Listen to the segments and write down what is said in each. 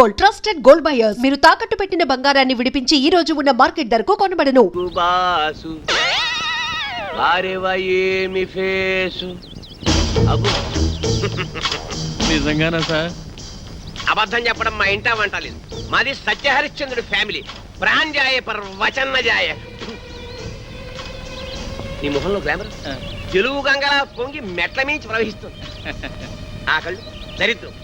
Gold, trusted gold buyers. మీరు తాకట్టు పెట్టిన బంగారాన్ని విడిపించి ఈ రోజు ఉన్న మార్కెట్ ధరకు కొనబడను. నిజంగానా సార్? అబద్ధం చెప్పడం మా ఇంటా వంటలేదు. మాది సత్యహరిశ్చంద్రుడి ఫ్యామిలీ. ప్రాణజాయ పర్ వచన్నజాయ. నీ మొహంలో గ్లామర్ తెలుగు గంగలా పొంగి మెట్ల మించి ప్రవహిస్తుంది. ఆ కళ్ళు దరిద్రం,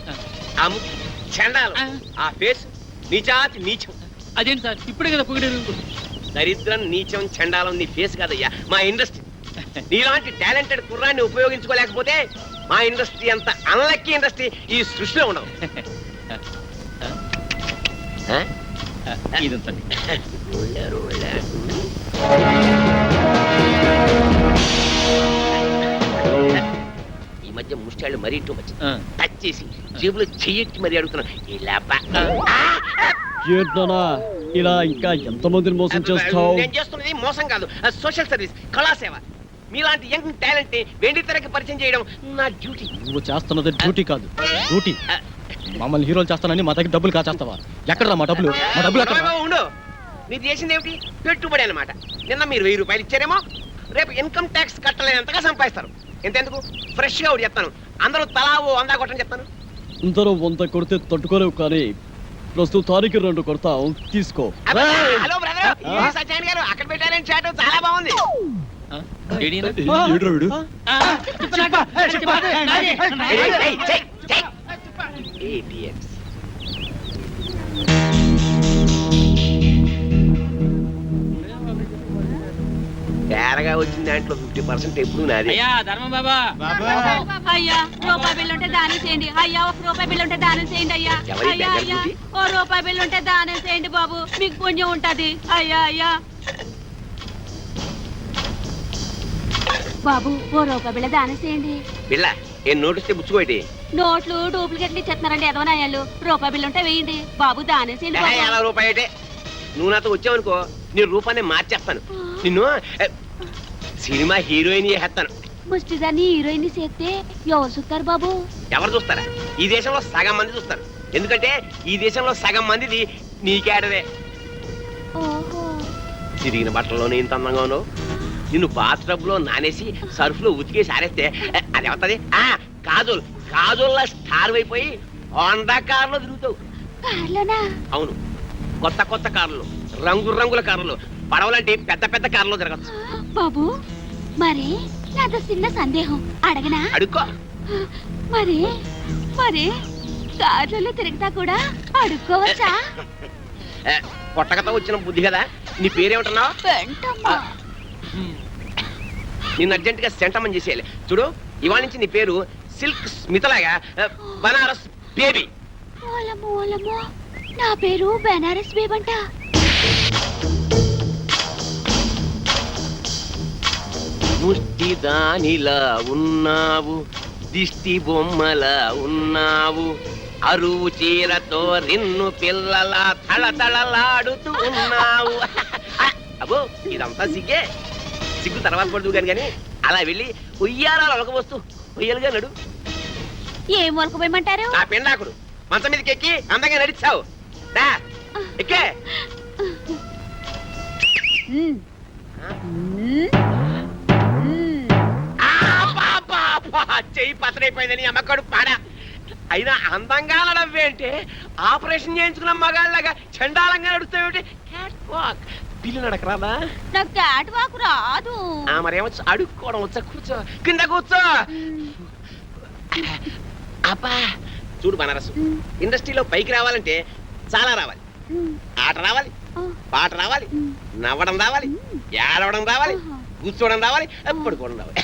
ఆ ముక్కు చండాలం, ఆ ఫేస్ నీచాతి నీచం. అదేంటి సార్ ఇప్పుడే కదా పొగిడారు? దరిద్రం, నీచం, చండాలం నీ ఫేస్ కాదయ్యా, మా ఇండస్ట్రీ. నీలాంటి టాలెంటెడ్ కుర్రాన్ని ఉపయోగించుకోలేకపోతే మా ఇండస్ట్రీ అంత అన్లక్కీ ఇండస్ట్రీ ఈ సృష్టిలో ఉండవు. ఈ మధ్య ముష్టాళ్ళు మరీ టూ మచ్. టచ్ చేసి జేబులో చెయ్యెట్టి మరీ అడుగుతున్నాను. ఇలా ఇంకా ఎంతమందిని మోసం చేస్తావు? నేను చేస్తున్నది మోసం కాదు, సోషల్ సర్వీస్, కళాసేవ. మీలాంటి యంగ్ టాలెంట్ ని వెండి తెరకి పరిచయం చేయడం నా డ్యూటీ. నువ్వు చేస్తున్నది డ్యూటీ కాదు, డ్యూటీ. మమ్మల్ని హీరోలు చేస్తానని మా దగ్గర డబ్బులు కాచేస్తావా? ఎక్కడరా మా డబ్బులు? మా డబ్బులు ఎక్కడ? ఉండు, మీరు చేసింది ఏమిటి? పెట్టుబడి అన్నమాట. నిన్న మీరు 1000 రూపాయలు ఇచ్చారేమో, రేపు ఇన్కమ్ ట్యాక్స్ కట్టలేనంతగా సంపాదిస్తారు. ఎంతెందుకు ఫ్రెష్ గా ఒకటి చెప్తాను, అందరూ తలా ఓ 100 కొట్టని చెప్తాను. అందరూ 100 కొడితే తట్టుకోలేవు, కానీ ప్రస్తుతానికి 2 కొడతాం, తీసుకో. హలో బ్రదర్, సత్యాన్ గారు అక్కడ పెట్టారని చాటు చాలా బాగుంది. తేరగా వచ్చిన దాంట్లో 50% ఎప్పుడు నాది. అయ్యా ధర్మం బాబా, అయ్యా రూపాయి బిల్లు ఉంటే దానం చేయండి. అయ్యా 1 రూపాయి బిల్లు ఉంటే దానం చేయండి. అయ్యా అయ్యా అయ్యా 1 రూపాయి బిల్లు ఉంటే దానం చేయండి బాబు, మీకు పుణ్యం ఉంటది. అయ్యా అయ్యా బాబు 1 రూపాయి బిళ్ళ దానం చేయండి. బిళ్ళ ఏం నోటిస్తే బుచ్చుకోటి? నోట్లు డూప్లికేట్లు ఇచ్చేస్తున్నారండి ఎదవనాయాలు. రూపాయి బిల్లు ఉంటే వేయండి బాబు, దానం చేయండి. 50 రూపాయి అంటే నువ్వు నాతో వచ్చావనుకో, నీ రూపాన్ని మార్చేస్తాను. నిన్ను సినిమా హీరోయిన్ చేస్తాను. ముష్టిదాన్ని హీరోయిన్ చేస్తే ఎవరు చూస్తారు బాబు? ఎవరు చూస్తారా? ఈ దేశంలో సగం మంది చూస్తారు. ఎందుకంటే ఈ దేశంలో సగం మందిది నీకేడవే. ఓహో, తిరిగిన బట్టల్లోనే ఇంత అందంగా ఉన్నావు. నిన్ను బాత్ టబ్ లో నానేసి సర్ఫ్ లో ఉతికేసి ఆరేస్తే అది అవుతుంది. కాజోల్, కాజోల్ స్టార్ అయిపోయి హోండా కార్లో తిరుగుతావు. కార్లోనా? అవును, కొత్త కొత్త కార్లు, రంగు రంగుల కార్లు, పడవలంటే పెద్ద పెద్ద కార్లో తిరగచ్చు. బాబు మరి నాతో చిన్న సందేహం అడగనా? అడుక్కో. మరి మరి కార్లలో తిరుగుతా కూడా అడుక్కోవచ్చా? కొట్టకతో వచ్చిన బుద్ధి కదా. నీ పేరేమంటున్నావు? వెంటమ్మా. నిన్ను అర్జెంట్ గా సెంటమని చేసేయాలి. చూడు, ఇవాళ నుంచి నీ పేరు సిల్క్ స్మితలాగా బనారస్ బేబీ. ఓలమ్మో ఓలమ్మో, నా పేరు బెనారస్ బేబంట. ముష్టి దానిలా ఉన్నావు, దిష్టి బొమ్మలా ఉన్నావు, అరువు చీరతో నిన్ను పిల్లలా తళతళలాడుతూ ఉన్నావు. అబ్బో ఇదంతా సిగ్గే. సిగ్గు తర్వాత పడుతూ కానీ అలా వెళ్ళి ఉయ్యారాలు ఒలకబోస్తూ ఉయ్యలుగా నడు. ఏం ఒలకపోయమంటారు? ఆ పెండాకుడు మంచం మీదకి ఎక్కి అందంగా నడిచావు. ఎక్కే. చెయ్యి పసరైపోయిందని అమ్మకడు పాడా. అయినా అందంగా నడవేంటే ఆపరేషన్ చేయించుకున్న మగాళ్ళగా చండాలంగా నడుస్తావేంటి? పిల్లి నడకరాదా? నాకు క్యాట్ వాక్ రాదు. మరేమొచ్చు, అడుక్కోవడం వచ్చా? కూర్చో, కింద కూర్చో. అబ్బా చూడు బనారసు, ఇండస్ట్రీలో పైకి రావాలంటే చాలా రావాలి. ఆట రావాలి, పాట రావాలి, నవ్వడం రావాలి, ఏడవడం రావాలి, కూర్చోవడం రావాలి, పడుకోవడం రావాలి.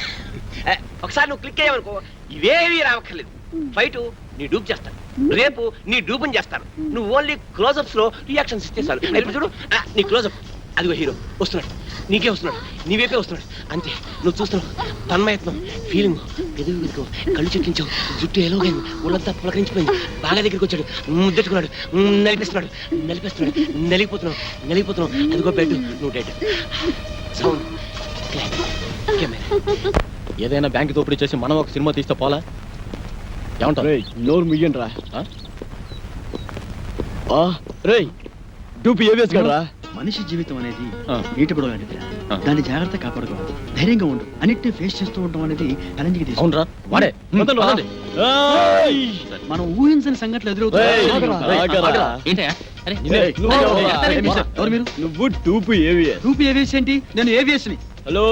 ఒకసారి నువ్వు క్లిక్ అయ్యావనుకో ఇవేవి రావక్కర్లేదు. ఫైట్ నీ డూప్ చేస్తాను, రేపు నీ డూపుని చేస్తాను. నువ్వు ఓన్లీ క్లోజప్స్ లో రియాక్షన్స్ ఇస్తే చాలు. ఇప్పుడు చూడు, నీ క్లోజప్ అదిగో హీరో వస్తున్నాడు, నీకే వస్తున్నాడు, నీవేపే వస్తున్నాడు. అంతే, నువ్వు చూస్తున్నావు. తన్మయత్నం, ఫీలింగ్, పెదవి వెతుకో, కళ్ళు చెట్టించావు, జుట్టు ఎలాగైంది, ఒళ్ళంతా పులకరించిపోయింది. బాగా దగ్గరికి వచ్చాడు, ముద్దెట్టుకున్నాడు, నలిపేస్తున్నాడు, నలిపేస్తున్నాడు, నలిగిపోతున్నావు, నలిగిపోతున్నావు. అదిగో బెడ్, నువ్వు డెడ్. Sound, camera. ఏదైనా బ్యాంక్ దోపిడీ చేసి మనం ఒక సినిమా తీస్తే పోలా? ఏమంటారు? నోరు ముయ్యండి రా. రేయ్ డూపి ఏవిఎస్ గడరా మనిషి జీవితం అనేది ఆ. నీటి గొడవ లాంటిది. ఆ. దాన్ని జాగ్రత్త కాపాడుకోవాలి, ధైర్యంగా ఉండు, అన్నిటిని ఫేస్ చేస్తూ ఉండడం అనేది ఛాలెంజ్కి తీసుకు. అవునరా వాడే వదలండి, వదలండి. ఏయ్! మనం ఊహించని సంఘటనలు ఏయ్, ఎదురవుతాయి. ఆగరా. ఏంటయ్యా అరే నిన్నే, నువ్వు ఎవరురా? ఎవరు మీరు? నువ్వు డూపు ఏవిఎస్. రూపీ ఏవిఎస్ ఏంటి? నేను ఏవిఎస్ ని. హలో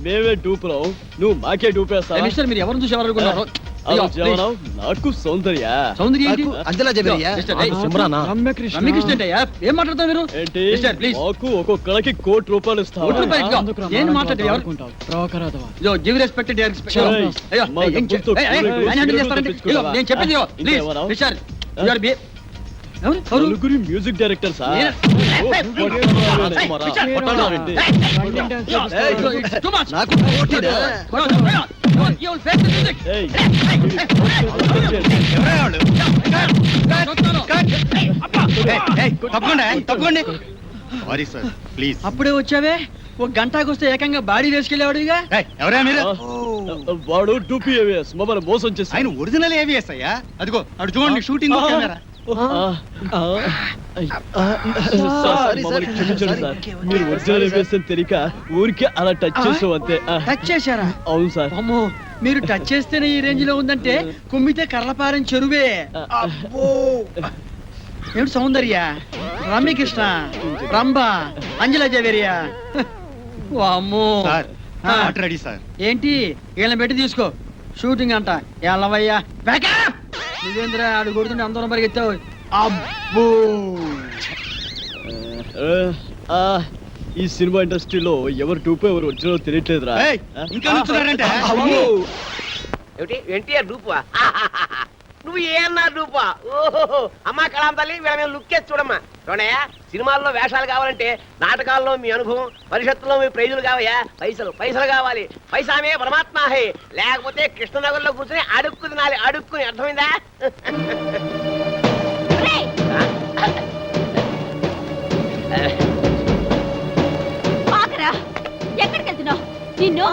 మేమే డూపురావు, నువ్వు మాకే డూపేస్తావా? మిస్టర్, మీరు ఎవరిని చూసి ఎవరు అనుకున్నారు? అయ్యో, జవనం, నాకు సౌందర్య. సౌందర్య ఏంటి? అంజలా జబరియా మిస్టర్, ఏయ్, సిమ్రానా? రమ్యకృష్ణ ఏంటయ్యా? ఏం మాట్లాడతావు మీరు? ఏంటి మిస్టర్, ప్లీజ్. మాకు ఒక్కొక్కరికి ₹1,00,00,000 ఇస్తావా? కోటి రూపాయలు ఇదిగో. నేను మాట్లాడేది ఎవరు? ఇదిగో, give respect, dear respect. ఏయ్, అయ్యో, మా ఏయ్, ఏం చే- డబ్బులతో ఏయ్, ఏయ్, కూలి ఆయన handle కూలి చేస్తారండి. తెప్పించుకోవాలా? ఇదిగో, నేను చెప్పేది ఇదిగో. ఇంకా ప్లీజ్, ఎవరు? మిస్టర్, you are be- ఎవరు? ఎవరు? నలుగురి మ్యూజిక్ డైరెక్టర్ సార్. నేను- పట్టాలండి. ఇదిగో, it's too much. నాకు పోటీదా? You will face the music. ఏయ్, తప్పకుండా. సారీ సార్ ప్లీజ్ అప్పుడే వచ్చావే, ఒక గంటకు వస్తే ఏకంగా బాడీ వేసుకెళ్ళేవాడుగా. ఎవరా మీరు వాడు డూపీ ఏవిఎస్ మమ్మల్ని మోసం చేసి ఆయన ఒరిజినల్ ఏవిఎస్ అయ్యా అదిగో అటు చూడండి షూటింగ్ కెమెరా సార్ మమ్మల్ని క్షమించండి సార్, మీరు ఒరిజినల్ ఏవిఎస్ అని తెలియక ఊరికే అలా టచ్ చేసాం అంతే. టచ్ చేశారా? అవును సార్. అమ్మో, మీరు టచ్ చేస్తేనే ఈ రేంజ్ లో ఉందంటే కుమ్మితే కర్లపారం చెరువే. ఏమిటి సౌందర్య, రమ్యకృష్ణ, రంభ, అంజలా జవేరియా? అమ్మో, సార్ రెడీ సార్ ఏంటి వీళ్ళని పెట్టి తీసుకో, షూటింగ్ అంట. ఎల్లవయ్యా, బ్యాకప్. నువ్వేంద్ర ఆడు కొడుతుంటే అందరం పరిగెత్తావు. అబ్బో, ఆ, ఈ సినిమా ఇండస్ట్రీలో ఎవరు డూపో ఎవరు ఒరిజినల్ తెలియట్లేదురా. ఏయ్, ఇంకా నుంచున్నారంటే ఏమిటి ఎన్టీఆర్ డూపువా? నువ్వు ఏమన్నా డూపా? ఓహో అమ్మా కళాం తల్లి, వీళ్ళ మీద లుక్ వేసి చూడమ్మా. చూడయ్యా, సినిమాల్లో వేషాలు కావాలంటే నాటకాల్లో మీ అనుభవం, పరిషత్తులో మీ ప్రైజులు కావయ్యా. పైసలు పైసలు కావాలి, పైసామే పరమాత్మ హే. లేకపోతే కృష్ణనగర్లో కూర్చొని అడుక్కు తినాలి, అడుక్కుని. అర్థమైందా? ఆగరా, ఎక్కడికి వెళ్తున్నావు? నిన్ను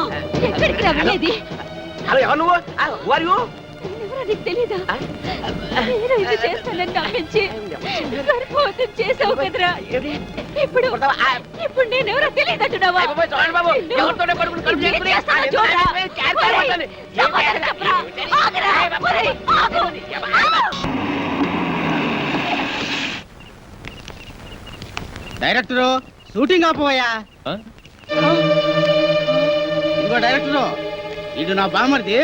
ఎక్కడికి రా వెళ్ళేది? హలో, ఎవరు నువ్వు? వారు ఎవరో నీకు తెలీదా? నేను ఇది చేస్తానని నమ్మించి గర్భవతం చేసావు కదరా. ఇప్పుడు ఇప్పుడు నేనెవరో తెలియదంటున్నావా? చూడండి బాబు, ఎవరితోనే పడుకుని కడుపు చేసుకుని ఏం చేస్తానో చూడరా. ఒరేయ్, సమాధానం చెప్పరా. ఆగరా, ఒరేయ్, ఆగు. డైరెక్టరు షూటింగ్ ఆపోయా. ఇంకో డైరెక్టరు, ఇడు నా బామర్ది.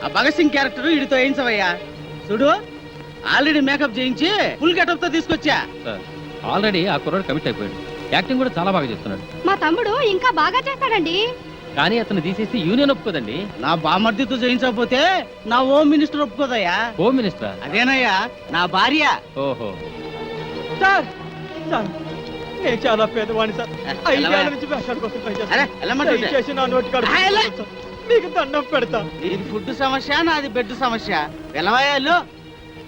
ఆ భగత్ సింగ్ క్యారెక్టర్ ఇడితో వేయించవయ్యా. చూడు, ఆల్రెడీ మేకప్ చేయించి ఫుల్ గెటప్ తో తీసుకొచ్చా. ఆల్రెడీ ఆ కుర్రాడు కమిట్ అయిపోయాడు. యాక్టింగ్ కూడా చాలా బాగా చేస్తున్నాడు. మా తమ్ముడు ఇంకా బాగా చేస్తాడండి. కానీ అతను తీసేసి యూనియన్ ఒప్పుకోదండి. నా బామర్దితో చేయించకపోతే నా హోమ్ మినిస్టర్ ఒప్పుకోదయ్యా. Home minister. అదేనయ్యా నా భార్య. ఓహో, సార్ సార్ నేను చాలా పేదవాణి సార్. ఎలా? 5 నుంచి వేషాల కోసం ట్రై అరే, వెళ్ళమంటుంటే. దయచేసి నా నోటి కాడ ఆ, ఎలా? మీకు దండం పెడతా. ఇది ఫుడ్ సమస్య, నాది బెడ్ సమస్య. వెళ్ళవయ్యాళ్ళు.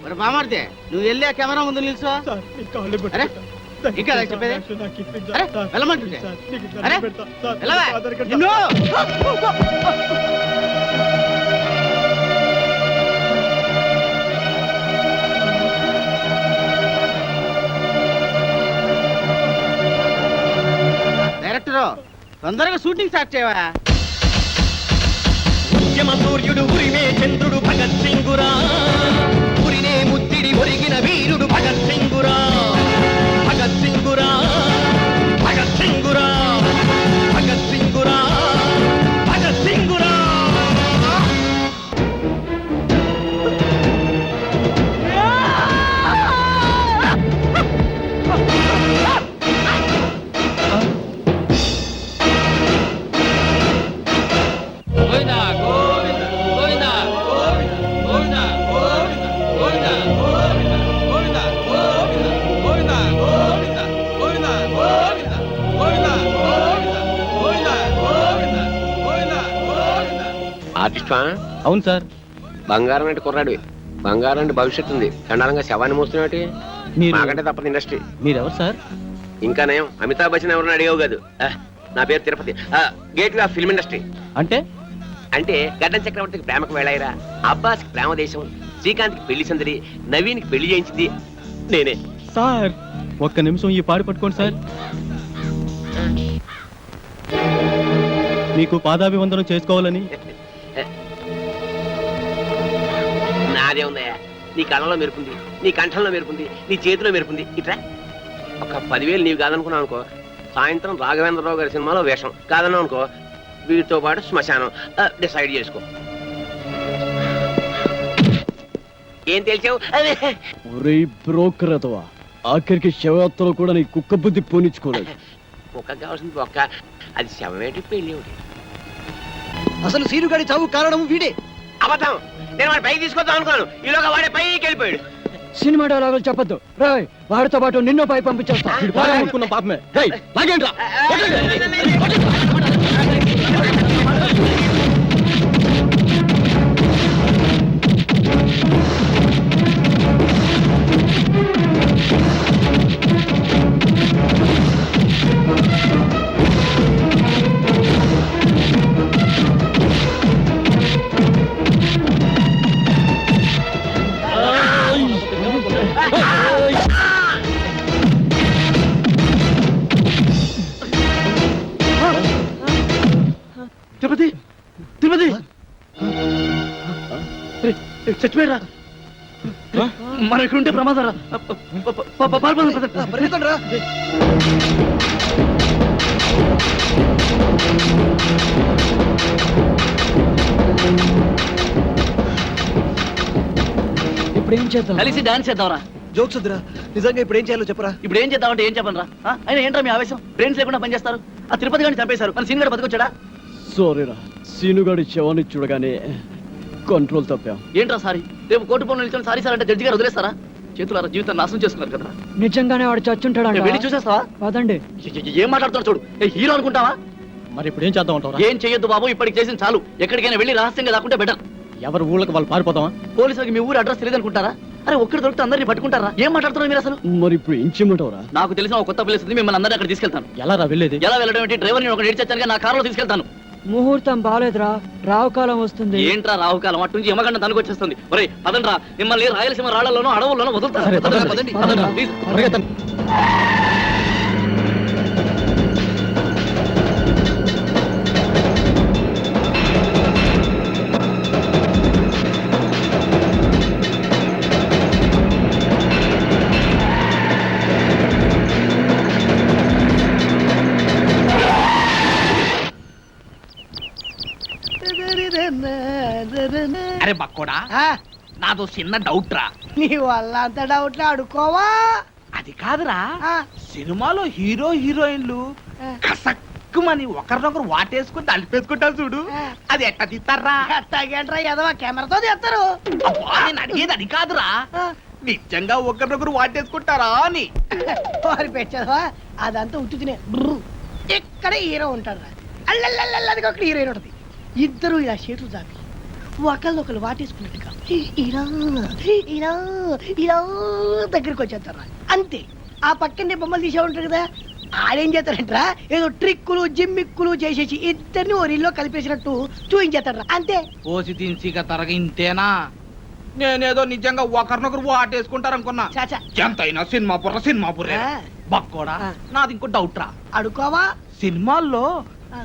మరి బామర్ది, నువ్వు వెళ్ళి ఆ కెమెరా ముందు నిల్చో. సార్ నీ కాళ్ళు అరే, పట్టుకుంటా. ఇంకా నాకు చెప్పేది? దయచేసి నాకు ఇప్పించండి అరే, సార్. వెళ్ళమంటుంటే. సార్, నీకు దండం అరే, పెడతా. సార్, వెళ్ళవా? నాకు ఆధార్ కార్డు నిన్ను. డైరెక్టరు, తొందరగా షూటింగ్ స్టార్ట్ చేయవా. సూర్యుడు ఉరిమే చంద్రుడు భగత్ సింగురా, ఉరినే ముత్తిడి ఒరిగిన వీరుడు భగత్ సింగురా, భగత్ సింగురా, భగత్ సింగురా, భగత్ సింగురా, భగత్ సింగురా. గోవిందా గోవిందా గోవిందా గోవిందా గోవిందా గోవిందా గోవిందా గోవిందా ఆర్టిస్టా? అవును సార్. బంగారం అంటే కుర్రాడివి. బంగారం అంటే భవిష్యత్తు ఉంది. చండాలంగా శవాన్ని మోస్తున్నట్టు మీరు మాకంటే తప్పదు ఇండస్ట్రీ. మీరెవరు సార్? ఇంకా నయం, అమితాబ్ బచ్చన్ ఎవరిని అడిగావు కాదు. నా పేరు Tirupati, gate of film industry. అంటే అంటే గడ్డం చక్రవర్తికి ప్రేమకు వేళాయిరా, అబ్బాస్కి ప్రేమ దేశం, శ్రీకాంత్కి పెళ్లి సందడి, నవీన్కి పెళ్లి చేయించింది నేనే. సార్ ఒక్క నిమిషం ఈ పాడి పట్టుకోండి సార్. మీకు పాదాభివందనం చేసుకోవాలని. నాదే ఉందయ్యా, నీ కళ్ళలో మెరుపుంది, నీ కంఠంలో మెరుపుంది, నీ చేతిలో మెరుపుంది. ఇట్రా ఒక 10,000 నీవు కాదనుకున్నావు అనుకో, సాయంత్రం రాఘవేంద్రరావు గారి సినిమాలో వేషం కాదన్నావు అనుకో, వీటితో పాటు శ్మశానం డిసైడ్ చేసుకో. ఏం తెలిసావు? ఒరే బ్రోకర్ అతవా, ఆఖరికి శవయాత్రలో కూడా నీ కుక్క బుద్ధి పోనిచ్చుకోలేదు. కుక్క కావాల్సింది ఒక్క, అది శవమేటి పెళ్ళి ఒకటి. అసలు సీనుగాడి చావు కారణం వీడే. అబద్ధం, నేను వాడి పైకి తీసుకొద్దాం అనుకున్నాను, ఈలోగా వాడే పైకి వెళ్ళిపోయాడు. సినిమా డైలాగులు చెప్పొద్దు రాయ్, వాడితో పాటు నిన్నో పై పంపించేస్తా. వీడు పాడే అనుకున్న పాపమే. రేయ్, లాగేంట్రా? తిరుపతి తిరుపతి చచ్చిపోయారా? మనం ఇక్కడ ఉంటే ప్రమాదం రా. ఇప్పుడు ఏం చేద్దాం? కలిసి డాన్స్ చేద్దాంరా. జోక్స్ వద్దురా, నిజంగా ఇప్పుడు ఏం చేయాలో చెప్పరా. ఇప్పుడు ఏం చేద్దామంటే ఏం చెప్పను రా. అయినా ఏంట్రా మీ ఆవేశం? బ్రెయిన్స్ లేకుండా పనిచేస్తారు. ఆ తిరుపతి గారిని చంపేశారు, మన సీన్ గారు బతికొచ్చాడా? సారీరా, సీనుగాడి శవాన్ని చూడగానే కంట్రోల్ తప్పాం. ఏంట్రా సారీ? రేపు కోర్టు పనులు నిల్చొని సారీ సార్ అంటే జడ్జి గారు వదిలేస్తారా? చేతులారా జీవితాన్ని నాశనం చేసుకున్నారు కదా. నిజంగానే వాడు చచ్చుంటాడు. వెళ్ళి చూసేస్తావా? పదండి. ఏం మాట్లాడుతున్నావు చూడు. హీరో అనుకుంటావా? మరి ఇప్పుడు ఏం చేద్దాం అంటారా? ఏం చెయ్యొద్దు బాబు, ఇప్పటికి చేసిన చాలు. ఎక్కడికైనా వెళ్ళి రహస్యంగా దాక్కుంటే బెటర్. ఎవరు ఊళ్ళకి వాళ్ళు పారిపోతామా? పోలీసులకి మీ ఊరు అడ్రస్ తెలియదు అనుకుంటారా? అరే ఒక్కడి దొరికితే అందరినీ పట్టుకుంటారా? ఏం మాట్లాడుతున్నారు మీరు అసలు? మరి ఇప్పుడు ఏం చేయమంటావురా? నాకు తెలిసిన ఒక కొత్త ప్లేస్ ఉంది, మిమ్మల్ని అందరినీ అక్కడ తీసుకెళ్తాను. ఎలా రా వెళ్ళేది? ఎలా వెళ్ళడం ఏంటి? డ్రైవర్ నేను ఒక ఏడ్చాను, నా కారులో తీసుకెళ్తాను. ముహూర్తం బాలేదురా, రావుకాలం వస్తుంది. ఏంట్రా రావుకాలం? అటు నుంచి యమగండ తనుకొచ్చేస్తుంది. ఒరే పదండ్రా, మిమ్మల్ని రాయలసీమ రాళ్లలోనూ అడవుల్లోనూ సరే, వదులుతారు. పదండి, పదండి, పదండి. పదండి, ప్లీజ్. పరిగెత్తండి. అరే బక్కోడా, నాదో చిన్న డౌట్ రా. నీ వల్ల అంత డౌట్లు అడుకోవా? అది కాదురా, సినిమాలో హీరో హీరోయిన్లు కసక్కుమని ఒకరినొకరు వాటేసుకుని తలిపేసుకుంటారు చూడు, అది ఎట్ట తీస్తారా? ఎట్టాగేంట్రా ఎదవా, కెమెరాతో తీస్తారు. అబ్బా, నేను అడిగేది అది కాదురా, నిజంగా ఒకరినొకరు వాటేసుకుంటారా అని. వారి పెంచదవా, అదంతా ఉట్టు తినే. ఇక్కడ హీరో ఉంటాడు, అల్లల్లది ఒక హీరోయిన్ ఉంటుంది. ఇద్దరు ఇలా చేతులు చాపి ఒకళ్ళొకరు వాటేసుకున్నట్టుగా ఇలా ఇలా ఇలా దగ్గరికి వచ్చేస్తారా, అంతే. ఆ పక్కనే బొమ్మలు తీసే ఉంటారు కదా, ఆడేం చేస్తారంటరా, ఏదో ట్రిక్కులు జిమ్మిక్కులు చేసేసి ఇద్దరిని ఓ రీల్లో కలిపేసినట్టు చూపించేస్తారా, అంతే. ఓసి తిన్సిగా తరగింతేనా? నేనేదో నిజంగా ఒకరినొకరు వాటేసుకుంటారు అనుకున్నా. చాచా ఎంతైనా సినిమా బుర్రే. బక్కోడా, నాది ఇంకో డౌట్ రా. అడుకోవా? సినిమాల్లో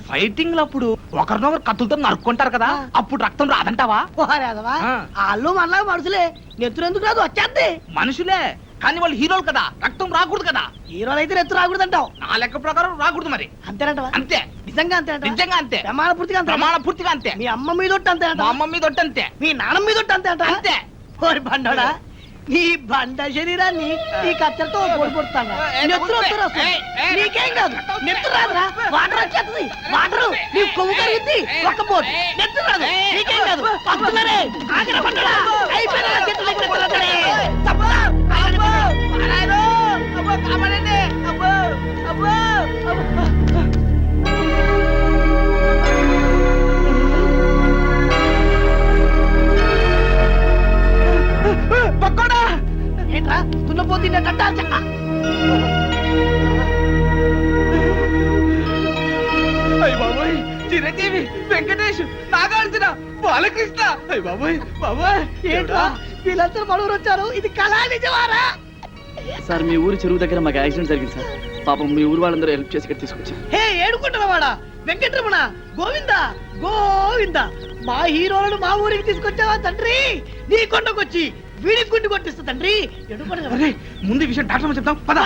ఫైటింగ్ లప్పుడు ఒకరినొకరు కత్తులతో నరుక్కుంటారు కదా, అప్పుడు రక్తం రాదంటావా? పోరాదవా, వాళ్ళు మనలా మనుషులే, నెత్తురు ఎందుకు రాదు, వచ్చేద్ది. మనుషులే కానీ వాళ్ళు హీరోలు కదా, రక్తం రాకూడదు కదా. హీరోలు అయితే నెత్తురు రాకూడదు అంటావు. నా లెక్క ప్రకారం రాకూడదు మరి. అంతేనంటవా? అంతే, నిజంగా అంతే. నిజంగా అంతే, ప్రమాణ పూర్తిగా అంతే. ప్రమాణ పూర్తిగా అంతే. మీ అమ్మ మీద అంతే మా అమ్మ మీద ఒట్టు అంతే, మీ నాన్న మీద అంతే అంట. అంతే. ఓరి బండోడా, నీ బండ శరీరాన్ని ఈ కత్తెరతో పొడిపొడుతాను. నెత్తురు వస్తారు వస్తుంది. నీకేం కాదు, నెత్తురు రాదురా, వాటర్ వచ్చేస్తుంది. వాటర్ నీ కొవ్వు కరుగుద్ది, ఒక్క పోటు. నెత్తురు రాదు, నీకేం కాదు. వస్తున్నారే, ఆగరా బండోడా, అయిపోయినా చెట్టు దగ్గర కొడతారే. తప్పురా, ఆగండి బండోడా. నాయనో, అబ్బో, కాపాడండి. అబ్బో, అబ్బో, అబ్బో. పక్కోడా, ఏంట్రా దున్నపోతుండే కట్టా చెక్క. అయ్య బాబోయ్, చిరంజీవి, వెంకటేష్, నాగార్జున, బాలకృష్ణ. అయ్య బాబోయ్, బాబోయ్, ఏంట్రా వీళ్ళందరూ మనూరు వచ్చారు, ఇది కళా నిజమారా? సార్ మీ ఊరు చెరువు దగ్గర మాకు యాక్సిడెంట్ జరిగింది సార్. పాపం మీ ఊరు వాళ్ళందరూ హెల్ప్ చేసి ఇక్కడ తీసుకొచ్చారు. హే ఏడుకుంటున్నవాడా వెంకటరమణ గోవింద గోవింద, మా హీరోలను మా ఊరికి తీసుకొచ్చావా తండ్రి? నీ కొండకొచ్చి వీడికి గుండు కొట్టిస్తా తండ్రి. అరే, ముందు ఈ విషయం డాక్టర్ చెప్తాం పద.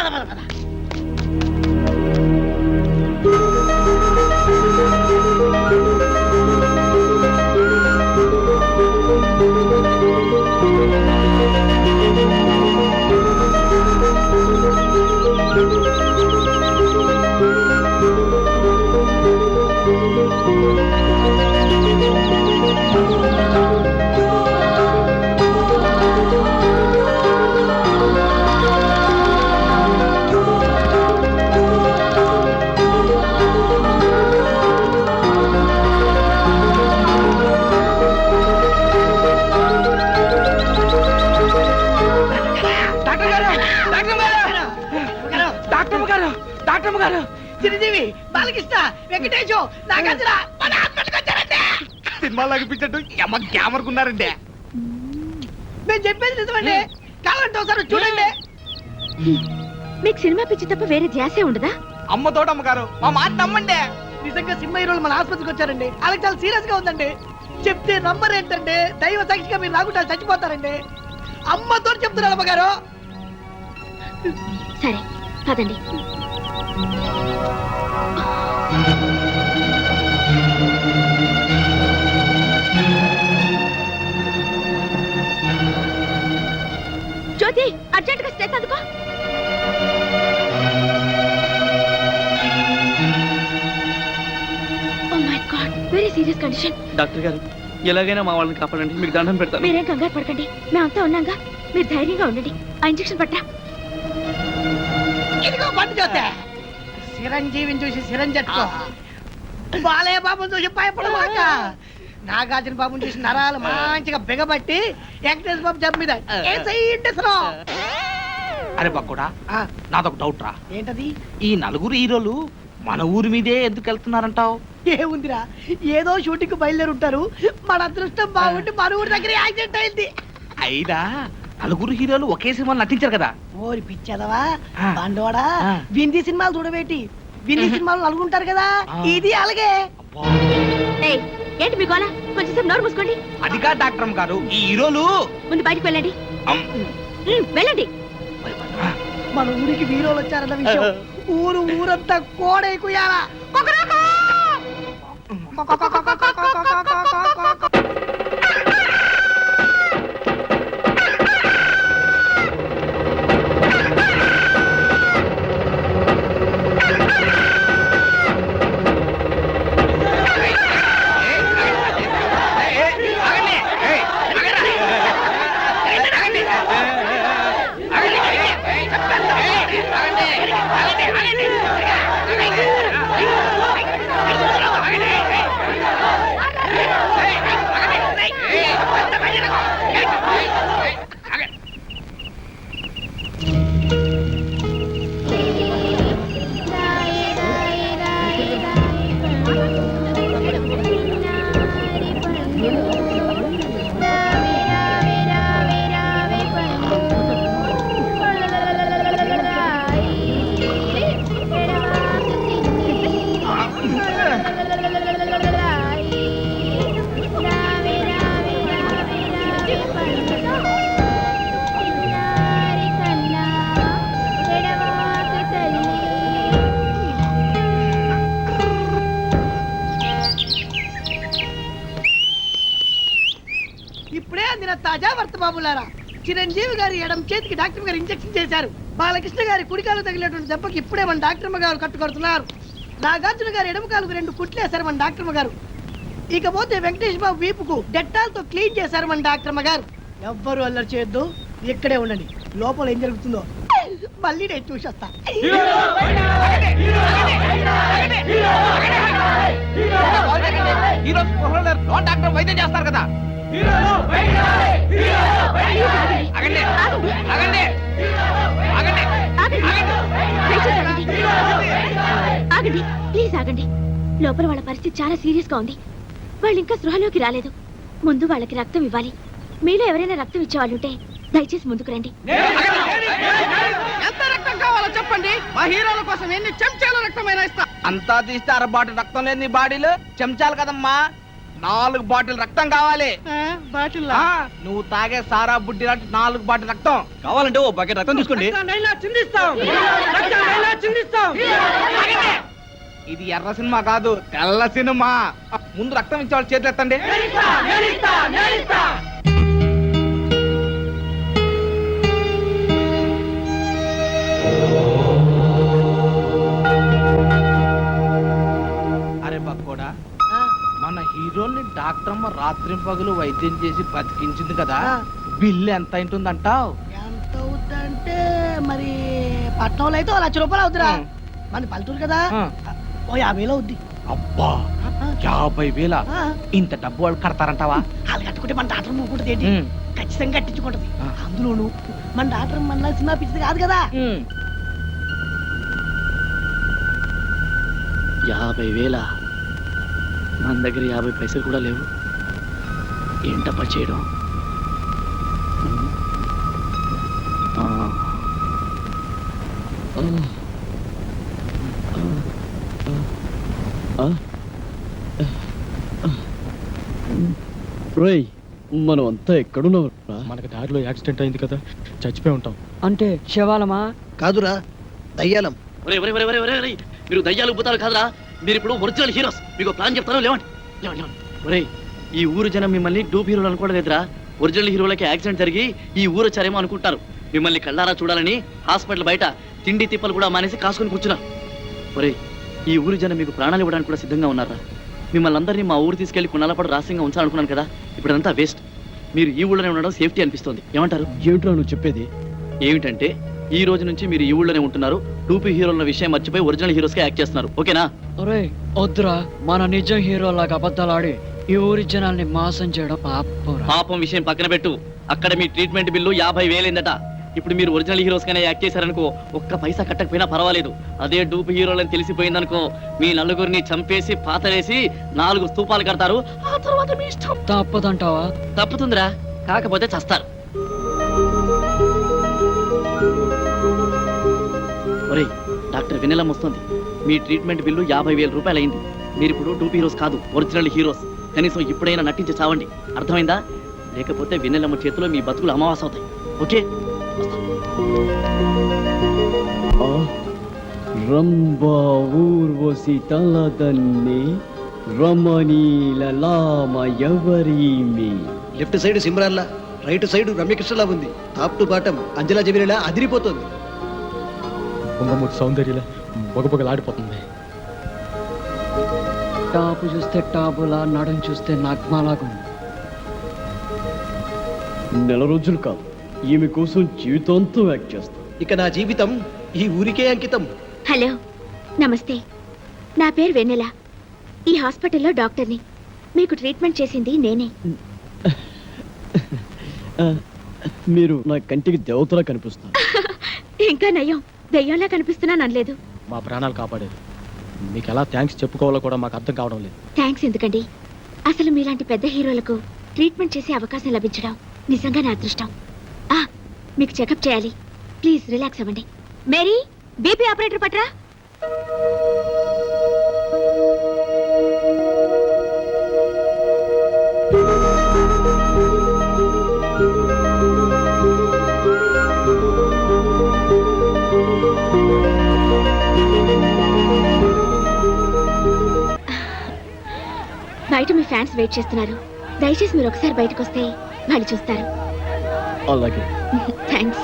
డాక్టర్ గారు, చిరంజీవి, బాలకృష్ణ, వెంకటేశు, నాగార్జున మన హాస్పిటల్కి వచ్చారంటే సినిమాలో అనిపించట్టు ఎమ్మ గ్యామర్కున్నారండి. నేను చెప్పేది నిజమండి, కావాలంటే ఒకసారి చూడండి. మీకు సినిమా పిచ్చి తప్ప వేరే ధ్యాసే ఉండదా? అమ్మ తోటమ్మగారు, మా మాట నమ్మండి. నిజంగా సినిమా హీరోలు మన ఆసుపత్రికి వచ్చారండి. వాళ్ళకి చాలా సీరియస్ గా ఉందండి. చెప్తే నంబర్ ఏంటంటే దైవ సాక్షిగా మీరు రాకుండా చచ్చిపోతారండి. అమ్మతో చెప్తున్నారు అమ్మగారు. సరే పదండి. జ్యోతి, అర్జెంట్ గా స్ట్రెస్ అందుకో. Oh my god, very serious condition. Doctor గారు, ఎలాగైనా మా వాళ్ళని కాపాడండి, మీకు దండం పెడతాను. మీరేం కంగారు పడకండి, మేమంతా ఉన్నాగా. మీరు ధైర్యంగా ఉండండి. ఆ ఇంజెక్షన్ పట్టా. ఇదిగో బండి చూస్తే చిరంజీవిని చూసి చిరంజట్టుకో, బాలయ్య బాబుని చూసి భయపడమాక, నాగార్జున బాబుని చూసి నరాలు మంచిగా బిగబట్టి వెంకటేశ్వర బాబు జబ్బు మీద అరే బక్కుడా, నాదొక డౌట్ రా. ఏంటది? ఈ నలుగురు హీరోలు మన ఊరి మీదే ఎందుకు వెళ్తున్నారంటావు? ఏముందిరా, ఏదో షూటింగ్ బయలుదేరి ఉంటారు. మన అదృష్టం బాగుండి మన ఊరి దగ్గర యాక్సిడెంట్ అయింది. అయినా నలుగురు హీరోలు ఒకే సినిమాలు నటించారు కదా. ఓరి పిచ్చదవా ఆ. బండోడా, ఆ. వింది సినిమాలు చూడబెట్టి వింది సినిమాలు నలుగుంటారు కదా, ఆ. ఇది అలాగే. ఏయ్, ఏంటి మీ గోల? కొంచెంసేపు నోరు మూసుకోండి. అది కాదు డాక్టర్ గారు, ఈ హీరోలు ముందు బయటికి వెళ్ళండి. వెళ్ళండి. మన ఊరికి హీరోలు వచ్చారన్న విషయం ఊరంతా కోడైకుయాలా. ఇప్పుడే అందిన తాజా వార్త బాబులారా, చిరంజీవి గారి ఎడం చేతికి డాక్టర్ గారు ఇంజెక్షన్ చేశారు. బాలకృష్ణ గారి కుడికాలు తగిలినటువంటి దెబ్బకి ఇప్పుడే మన డాక్టర్ గారు కట్టుకొడుతున్నారు. నాగార్జున గారి ఎడమ కాలుకు 2 కుట్లేశారు మన డాక్టర్ గారు. ఇకపోతే వెంకటేష్ బాబు వీపుకు డెట్టాల్తో క్లీన్ చేశారు మన డాక్టర్ గారు. ఎవ్వరు అల్లరి చేయొద్దు, ఇక్కడే ఉండండి. లోపల ఏం జరుగుతుందో మళ్ళీ నేను చూసొస్తా. హీరో డాక్టర్ వైద్యం చేస్తారు కదా. ఆగండి, ఆగండి, ఆగండి, ఆగండి, ప్లీజ్ ఆగండి. లోపల వాళ్ళ పరిస్థితి చాలా సీరియస్ గా ఉంది. వాళ్ళు ఇంకా స్పృహలోకి రాలేదు. ముందు వాళ్ళకి రక్తం ఇవ్వాలి. మీలో ఎవరైనా రక్తం ఇచ్చేవాళ్ళుంటే దయచేసి ముందుకు రండి. ఎంత రక్తం కావాలో చెప్పండి, మా హీరోల కోసం ఎన్ని చెంచాల రక్తమైనా ఇస్తా. అంతా తీస్తే 6 బాటిల్ రక్తం లేదు నీ బాడీలో, చెంచాలు కదమ్మా. 4 బాటిల్ రక్తం కావాలి. బాటిల్ ఆ, నువ్వు తాగే సారా బుడ్డి లాంటి 4 బాటిల్ రక్తం కావాలంటే ఓ బకెట్ రక్తం తీసుకోండి. చిందిస్తాం, రక్తాన్నైనా చిందిస్తాం. ఇది ఎర్ర సినిమా కాదు, తెల్ల సినిమా. ముందు రక్తం ఇచ్చేవాళ్ళు చేతులు ఎత్తండి. అరే బక్కోడా, మన హీరోల్ని డాక్టర్ అమ్మ రాత్రి పగలు వైద్యం చేసి బతికించింది కదా, బిల్లు ఎంత అయింటుందంటావు? ఎంత అవుద్దంటే మరి పట్నంలో అయితే 1 లక్ష రూపాయలు అవుతురా. మన పల్లెటూరు కదా, ఓ 50,000 అవుద్ది. అబ్బా 50,000? ఇంత డబ్బు వాళ్ళు కడతారంటావా? వాళ్ళు కట్టుకుంటే మన డాక్టర్ మూకుంటుంది ఏంటి, ఉమ్. ఖచ్చితంగా కట్టించుకుంటది. ఆ. అందులోను మన డాక్టర్ మన సినిమా పిచ్చిది కాదు కదా. 50,000 మన దగ్గర 50 పైసలు కూడా లేవు. ఏంటప్పా చేయడం? రేయ్, మనం అంతా ఎక్కడున్నావు? మనకి దారిలో యాక్సిడెంట్ అయింది కదా, చచ్చిపోయి ఉంటాం. అంటే శవాలమా? కాదురా, దయ్యాలం. మీరు దయ్యాలు పోతారు కాదురా, మీరు ఇప్పుడు ఒరిజినల్ హీరోస్. మీకు ప్లాన్ చెప్తాను, లేవండి. ఒరేయ్, ఈ ఊరు జనం మిమ్మల్ని డూప్ హీరోలు అనుకోవట్లేదురా. ఒరిజినల్ హీరోలకి యాక్సిడెంట్ జరిగి ఈ ఊరు వచ్చారేమో అనుకుంటారు. మిమ్మల్ని కళ్ళారా చూడాలని హాస్పిటల్ బయట తిండి తిప్పలు కూడా మానేసి కాసుకొని కూర్చున్నారు. ఒరేయ్, ఈ ఊరు జనం మీకు ప్రాణాలు ఇవ్వడానికి కూడా సిద్ధంగా ఉన్నారా? మిమ్మల్ని అందరినీ మా ఊరు తీసుకెళ్లి కొన్నాళ్ళపాటు రహస్యంగా ఉంచాలనుకున్నాను కదా, ఇప్పుడు అంతా వేస్ట్. మీరు ఈ ఊళ్ళోనే ఉండడం సేఫ్టీ అనిపిస్తోంది. ఏమంటారు? ఏమిట్రా నువ్వు చెప్పేది? ఏమిటంటే ఈ రోజు నుంచి మీరు ఈ ఊళ్ళోనే ఉంటున్నారు. టూపీ హీరోల విషయం మర్చిపోయి ఒరిజినల్ హీరోస్ గా యాక్ట్ చేస్తున్నారు. ఓకేనా? ఒరే వద్దురా, మన నిజం హీరోలాగా అబద్ధాలాడి ఈ ఊరి జనాల్ని మోసం చేయడం పాపంరా. పాపం విషయం పక్కన పెట్టు. అక్కడ మీ ట్రీట్మెంట్ బిల్లు 50,000 అయిందట. ఇప్పుడు మీరు ఒరిజినల్ హీరోస్ గానే యాక్ట్ చేశారనుకో, ఒక్క పైసా కట్టకపోయినా పర్వాలేదు. అదే డూప్ హీరోలని తెలిసిపోయిందనుకో, మీ నలుగురిని చంపేసి పాతలేసి 4 స్తూపాలు కడతారు. ఆ తర్వాత మీ ఇష్టం. తప్పదంటావా? తప్పుతుందిరా, కాకపోతే చస్తారు. ఒరేయ్, డాక్టర్ వెన్నెలమ్మ వస్తుంది. మీ ట్రీట్మెంట్ బిల్లు 50,000 రూపాయలు అయింది. మీరు ఇప్పుడు డూప్ హీరోస్ కాదు, ఒరిజినల్ హీరోస్. కనీసం ఇప్పుడైనా నటించి చావండి, అర్థమైందా? లేకపోతే వెన్నెలమ్మ చేతిలో మీ బతుకులు అమావాస అవుతాయి. ఓకే? రంభా ఊర్వశి తలదన్ని రమణీలలామ ఎవరీమి. లెఫ్ట్ సైడ్ సిమ్రాన్లా, రైట్ సైడ్ రమ్యకృష్ణలా ఉంది. టాప్ టు బాటం అంజలా జమీలా అదిరిపోతుంది. పొంగమూతి సౌందర్యలా బొగబొగలాడిపోతుంది. టాపు చూస్తే టాపులా, నడుం చూస్తే నగ్మాలాగా ఉంది. నెల రోజులు కాదు, ఈమె కోసం జీవితాంతం యాక్ట్ చేస్తాం. ఇక నా జీవితం ఈ ఊరికే అంకితం. హలో, నమస్తే. నా పేరు వెన్నెల. ఈ హాస్పిటల్లో డాక్టర్ని. మీకు ట్రీట్మెంట్ చేసింది నేనే. మీరు నా కంటికి దేవతలా కనిపిస్తారు. ఇంకా నయం, దెయ్యంలా కనిపిస్తున్నాను అనలేదు. మా ప్రాణాలు కాపాడేది. మీకు ఎలా థ్యాంక్స్ చెప్పుకోవాలో కూడా మాకు అర్థం కావడం లేదు. థ్యాంక్స్ ఎందుకండి? అసలు మీలాంటి పెద్ద హీరోలకు ట్రీట్మెంట్ చేసే అవకాశం లభించడం నిజంగా నా అదృష్టం. మీకు చెకప్ చేయాలి. ప్లీజ్ రిలాక్స్ అవ్వండి. మేరీ, బీపీ ఆపరేటర్ పట్రా. బయట మీ ఫ్యాన్స్ వెయిట్ చేస్తున్నారు. దయచేసి మీరు ఒకసారి బయటకు వస్తే వాళ్ళు చూస్తారు. అలాగే. థ్యాంక్స్.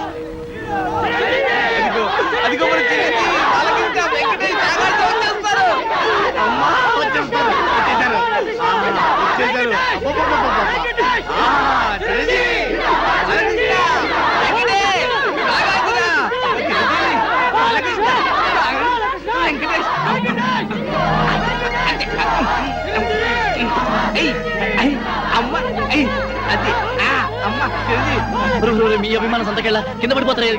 మీ అభిమానం సంతకెళ్ళ కింద పడిపోతారు.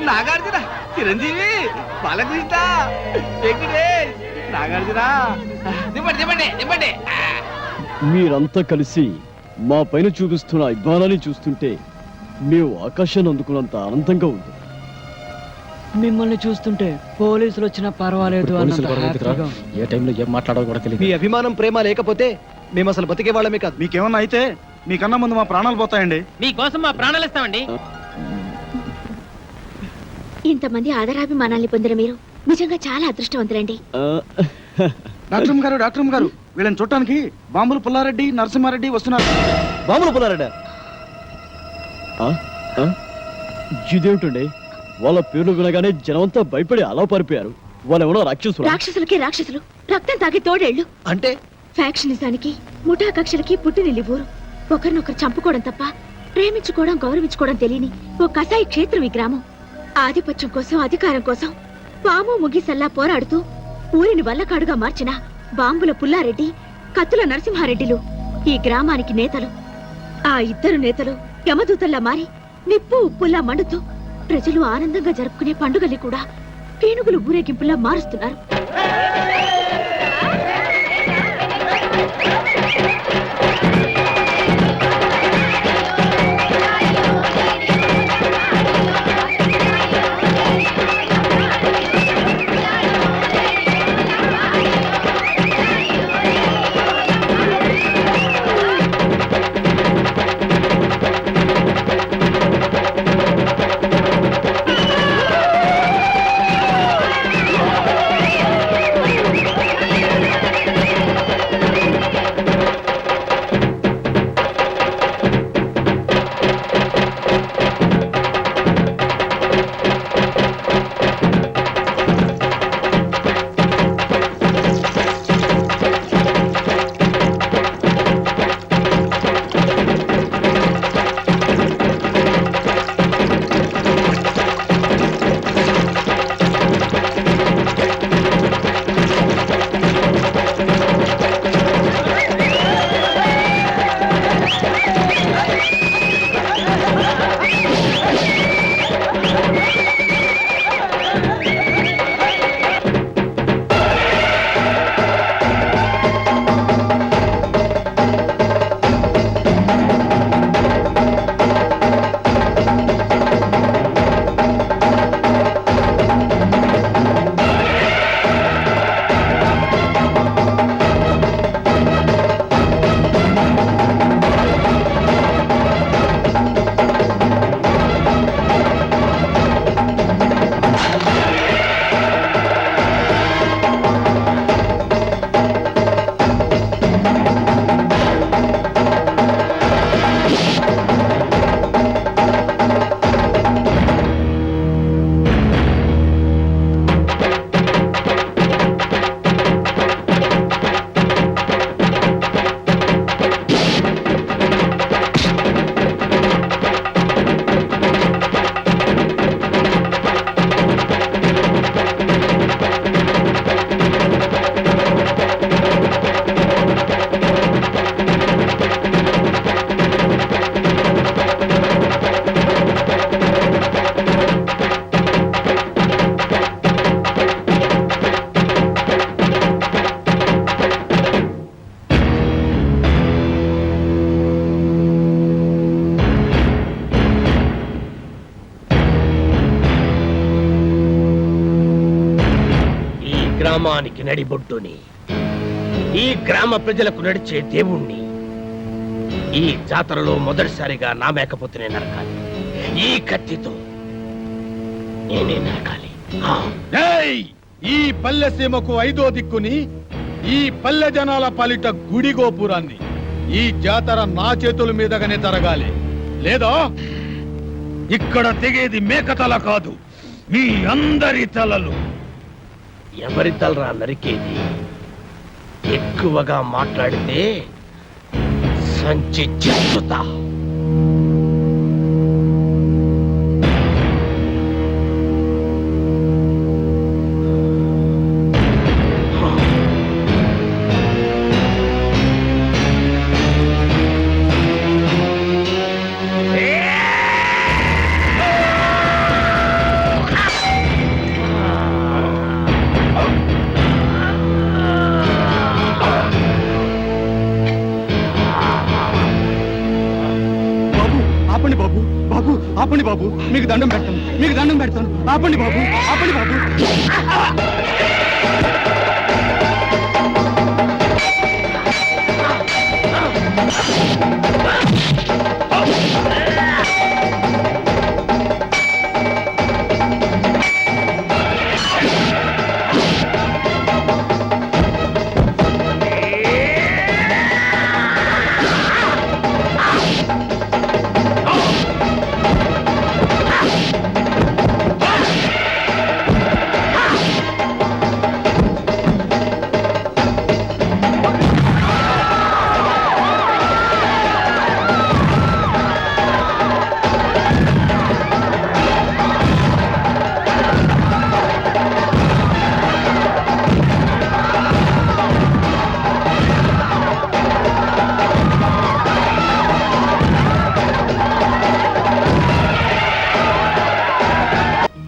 నాగార్జున, చిరంజీవి, బాలకృష్ణ, వెంకటేష్, నాగార్జున, దింపండి. మీరంతా కలిసి మా పైన చూపిస్తున్న అభిమానాన్ని చూస్తుంటే మేము ఆకాశాన్ని అందుకున్నంత ఆనందంగా ఉంది. మిమ్మల్ని చూస్తుంటే పోలీసులు వచ్చినా పర్వాలేదు పోలీసులు అన్నంత గొడవ ఎందుకురా? హ్యాపీగా. ఏ టైంలో ఏం మాట్లాడాలో కూడా తెలియదు. మీ అభిమానం ప్రేమ లేకపోతే మేము అసలు బతికే వాళ్ళమే కాదు. మీకేమన్నా అయితే మీకన్నా ముందు మా ప్రాణాలు పోతాయండి. మీకోసం మా ప్రాణాలు ఇస్తామండి. ఇంతమంది ఆదరాభిమానాల్ని పొందిన మీరు నిజంగా చాలా అదృష్టవంతులండి. డాక్టర్ గారు వీళ్ళని చూడటానికి బాంబులు పుల్లారెడ్డి నరసింహారెడ్డి వస్తున్నారు. బాంబులు పుల్లారెడ్డి ఇదేమిటండి వాళ్ళ పేర్లు వినగానే జనమంతా భయపడి అలా పారిపోయారు. వాళ్ళు ఎవరో రాక్షసులు. రాక్షసులకి రాక్షసులు, రక్తం తాగి తోడేళ్లు. అంటే ఫ్యాక్షనిజానికి ముఠా కక్షలకి పుట్టినిల్లి ఊరు. ఒకరినొకరు చంపుకోవడం తప్ప ప్రేమించుకోవడం గౌరవించుకోవడం తెలియని ఓ కసాయి క్షేత్రం ఈ గ్రామం. ఆధిపత్యం కోసం అధికారం కోసం పాము ముగిసల్లా పోరాడుతూ ఊరిని వల్లకాడుగా మార్చిన బాంబుల పుల్లారెడ్డి, కత్తుల నరసింహారెడ్డిలు ఈ గ్రామానికి నేతలు. ఆ ఇద్దరు నేతలు యమదూతల్లా మారి నిప్పు ఉప్పుల్లా మండుతూ ప్రజలు ఆనందంగా జరుపుకునే పండుగల్ని కూడా పీనుగులు ఊరేగింపుల్లా మారుస్తున్నారు. గ్రామానికి నడిబొడ్డుని, ఈ గ్రామ ప్రజలకు నడిచే దేవుణ్ణి ఈ జాతరలో మొదటిసారిగా నా మేకపోతేనే నరకాలి. ఈ కత్తితో నేనే నరకాలి. ఈ పల్లె సీమకు 5వ దిక్కుని, ఈ పల్లె జనాల పాలిట గుడి గోపురాన్ని ఈ జాతర నా చేతుల మీదగానే జరగాలి. లేదా ఇక్కడ తెగేది మేకతల కాదు, మీ అందరి తలలు. ఎవరి తలరా నరికేది? ఎక్కువగా మాట్లాడితే సంచి చెప్పుతా. ఆపండి బాబు, మీకు దండం పెడతాను, మీకు దండం పెడతాను. ఆపండి బాబు, ఆపండి బాబు.